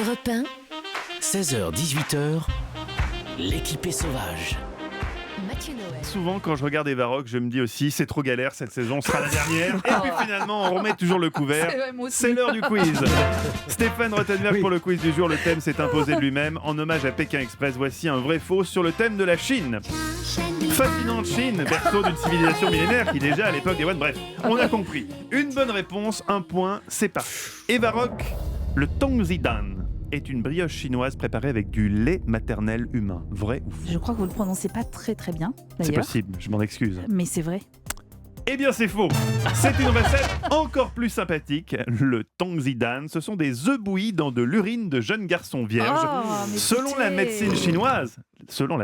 Europe 1, 16h-18h, l'équipée sauvage. Mathieu Noël. Souvent, quand je regarde Eva Rock, je me dis aussi, c'est trop galère cette saison, ce sera la dernière. Et puis finalement, on remet toujours le couvert. C'est l'heure du quiz. Stéphane Rothenberg pour le quiz du jour. Le thème s'est imposé de lui-même. En hommage à Pékin Express, voici un vrai faux sur le thème de la Chine. Fascinante Chine, berceau d'une civilisation millénaire qui déjà à l'époque des One. Bref, on a compris. Une bonne réponse, un point, c'est parti. Eva Rock, le Tongzidan est une brioche chinoise préparée avec du lait maternel humain. Vrai ou faux ? Je crois que vous ne le prononcez pas très très bien, C'est d'ailleurs. possible, je m'en excuse. Mais c'est vrai. Eh bien c'est faux. C'est une recette encore plus sympathique. Le Tongzidan, ce sont des œufs bouillis dans de l'urine de jeunes garçons vierges. Mais Selon la écoutez.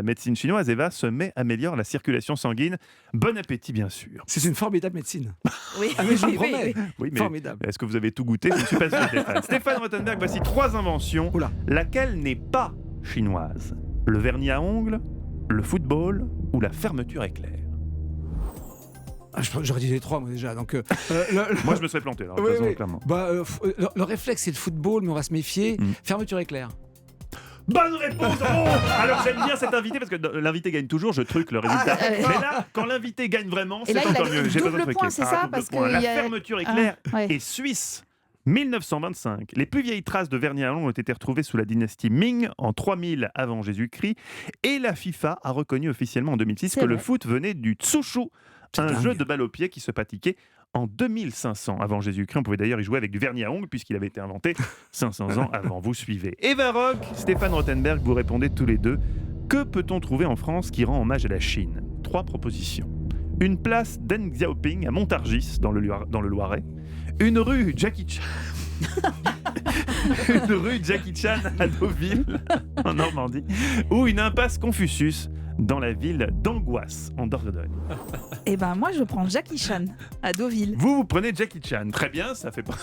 médecine chinoise, Eva, ce mets améliore la circulation sanguine. Bon appétit bien sûr. C'est une formidable médecine. Oui, Ah mais je vous oui, promets. oui. Oui, mais Formidable. est-ce que vous avez tout goûté ? Je ne suis pas sûr, Stéphane. Stéphane Rothenberg, voici 3 inventions. Oula. Laquelle n'est pas chinoise ? Le vernis à ongles, le football ou la fermeture éclair ? Ah, j'aurais dit les trois, moi déjà. Donc, Moi, je me serais planté, là, de toute Oui, façon, oui. clairement. Le réflexe, c'est le football, mais on va se méfier. Fermeture éclair. Bonne réponse. Oh, alors j'aime bien cet invité parce que l'invité gagne toujours, je truque le résultat. Mais là, quand l'invité gagne vraiment, Et c'est là, il a encore mieux. J'ai double besoin de point, truquer. c'est ça, double parce point. que La il y a- fermeture éclair ouais. est suisse. 1925. Les plus vieilles traces de vernis à ongles ont été retrouvées sous la dynastie Ming en 3000 avant Jésus-Christ. Et la FIFA a reconnu officiellement en 2006 C'est que vrai. le foot venait du tsushu, C'est un dingue. jeu de balle au pied qui se pratiquait en 2500 avant Jésus-Christ. On pouvait d'ailleurs y jouer avec du vernis à ongles puisqu'il avait été inventé 500 ans avant. Vous suivez. Eva Rock, Stéphane Rothenberg, vous répondez tous les deux. Que peut-on trouver en France qui rend hommage à la Chine ? 3 propositions. Une place Deng Xiaoping à Montargis dans le Loiret. Une rue Jackie Chan. Une rue Jackie Chan à Deauville en Normandie. Ou une impasse Confucius dans la ville d'Angoisse en Dordogne. Eh ben moi, je prends Jackie Chan à Deauville. Vous prenez Jackie Chan. Très bien, ça fait pas...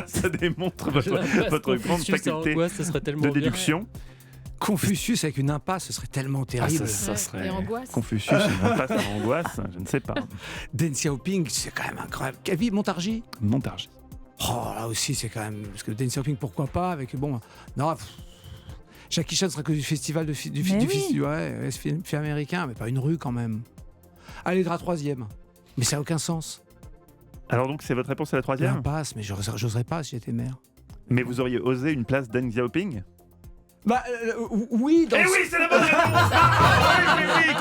ça démontre votre grande faculté ce serait tellement de bien. déduction. Confucius avec une impasse, ce serait tellement terrible. ça serait Et angoisse. Confucius, une impasse en Angoisse, je ne sais pas. Deng Xiaoping, c'est quand même incroyable. Quelle ville, Montargis. Montargis. Oh, là aussi, c'est quand même. Parce que Deng Xiaoping, pourquoi pas avec. Bon. Non, Jackie Chan serait que du festival Mais du oui. film américain, mais pas une rue quand même. Allez, la troisième. Mais ça n'a aucun sens. Alors donc c'est votre réponse à la troisième ? L'impasse, mais j'oserais pas si j'étais maire. Mais vous auriez osé une place Deng Xiaoping ? Bah, oui, dans Eh oui, c'est la bonne réponse. Oui,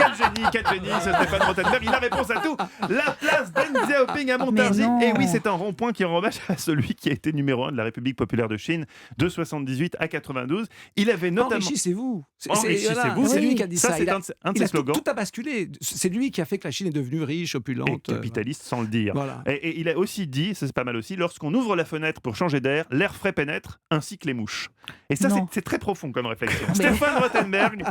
quel génie, c'est Stéphane Rothenberg, il a réponse à tout. La place Deng Xiaoping à Montargis. Mais non. Et oui, c'est un rond-point qui rend hommage à celui qui a été numéro 1 de la République populaire de Chine de 78 à 92. Il avait notamment... Enrichissez-vous. Enrichissez-vous, C'est oui. lui qui a dit ça. Ça, c'est un de Il ses a slogans. tout a basculé. C'est lui qui a fait que la Chine est devenue riche, opulente. Et capitaliste sans le dire. Voilà. Et il a aussi dit, ça c'est pas mal aussi, lorsqu'on ouvre la fenêtre pour changer d'air, l'air frais pénètre, ainsi que les mouches. Et ça, Non. c'est très profond comme réflexion. Stéphane Rothenberg,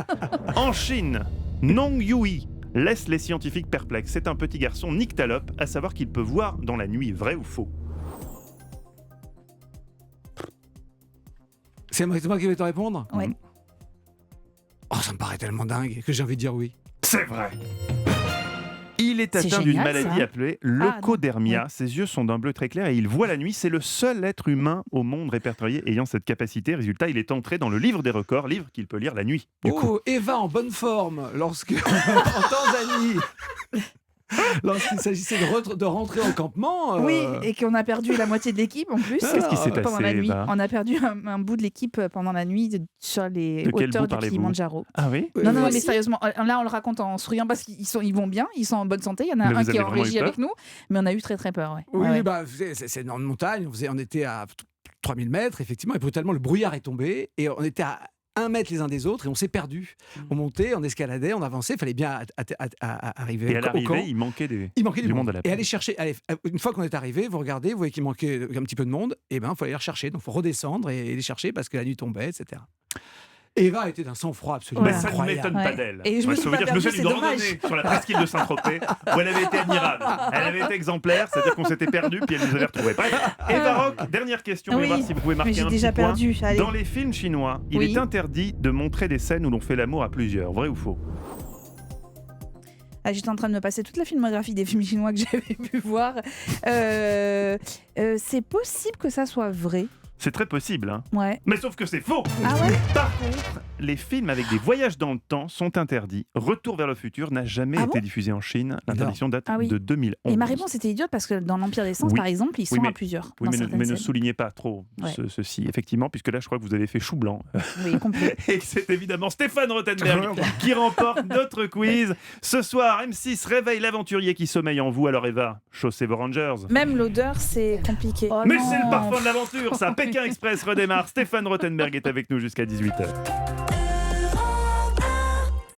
en Chine, Nong Yui laisse les scientifiques perplexes. C'est un petit garçon nyctalope, à savoir qu'il peut voir dans la nuit. Vrai ou faux ? C'est moi qui vais te répondre. Ouais. Oh, ça me paraît tellement dingue que j'ai envie de dire oui. C'est vrai. Il est C'est atteint d'une génial, maladie ça. appelée non. leucodermia. Ses yeux sont d'un bleu très clair et il voit la nuit. C'est le seul être humain au monde répertorié ayant cette capacité. Résultat, il est entré dans le livre des records, livre qu'il peut lire la nuit. Du coup. Oh, Eva en bonne forme lorsque en Tanzanie, lorsqu'il s'agissait de rentrer en campement. Oui, et qu'on a perdu la moitié de l'équipe en plus. Qu'est-ce qui s'est pendant passé, la nuit. Eva ? On a perdu un bout de l'équipe pendant la nuit sur les De quel hauteurs bout du parlez-vous ? Kilimanjaro. Ah oui ? Non, mais aussi. sérieusement, là on le raconte en souriant parce qu'ils vont bien, ils sont en bonne santé. Il y en a Mais un vous qui est avez en vraiment eu régie peur avec nous, mais on a eu très très peur. Ouais. Oui, Ouais, ouais. bah, c'est dans une montagne. On était à 3000 mètres, effectivement, et brutalement, le brouillard est tombé, et on était à 1 mètre les uns des autres, et on s'est perdus. On montait, on escaladait, on avançait, il fallait bien arriver Et à au camp. l'arrivée, il manquait Du monde à la Et aller chercher, une fois qu'on est arrivé, vous regardez, vous voyez qu'il manquait un petit peu de monde, et ben il faut aller les rechercher. Donc il faut redescendre et les chercher parce que la nuit tombait, etc. Eva était d'un sang-froid absolument Voilà. Ça ne incroyable. m'étonne pas Ouais. d'elle. Et je Moi, me suis ça veut pas dire que je me perdue, souviens d'une c'est dommage. randonnée sur la presqu'île de Saint-Tropez où elle avait été admirable. Elle avait été exemplaire, c'est-à-dire qu'on s'était perdu puis elle nous avait retrouvés. Bref, Eva Rock, dernière question, on va Oui, voir si vous pouvez mais marquer j'ai un déjà petit point. perdu. Allez. Dans les films chinois, il Oui. est interdit de montrer des scènes où l'on fait l'amour à plusieurs. Vrai ou faux ? Ah, j'étais en train de me passer toute la filmographie des films chinois que j'avais pu voir. C'est possible que ça soit vrai. C'est très possible, hein. Ouais. Mais sauf que c'est faux. Ah ouais? Par contre, les films avec des voyages dans le temps sont interdits. Retour vers le futur n'a jamais Ah été bon diffusé en Chine. L'interdiction date Ah oui. de 2011. Et ma réponse était idiote parce que dans l'Empire des Sens, Oui. par exemple, ils sont Oui, mais- à plusieurs. Oui, dans mais certaines ne scènes. soulignez pas trop Ouais. ceci, effectivement, puisque là, je crois que vous avez fait chou blanc. Oui, complet. Et que c'est évidemment Stéphane Rothenberg qui remporte notre quiz. Ce soir, M6 réveille l'aventurier qui sommeille en vous. Alors Eva, chaussez vos Rangers. Même l'odeur, c'est compliqué. Oh Mais non. c'est le parfum de l'aventure, ça. Pékin Express redémarre. Stéphane Rothenberg est avec nous jusqu'à 18h.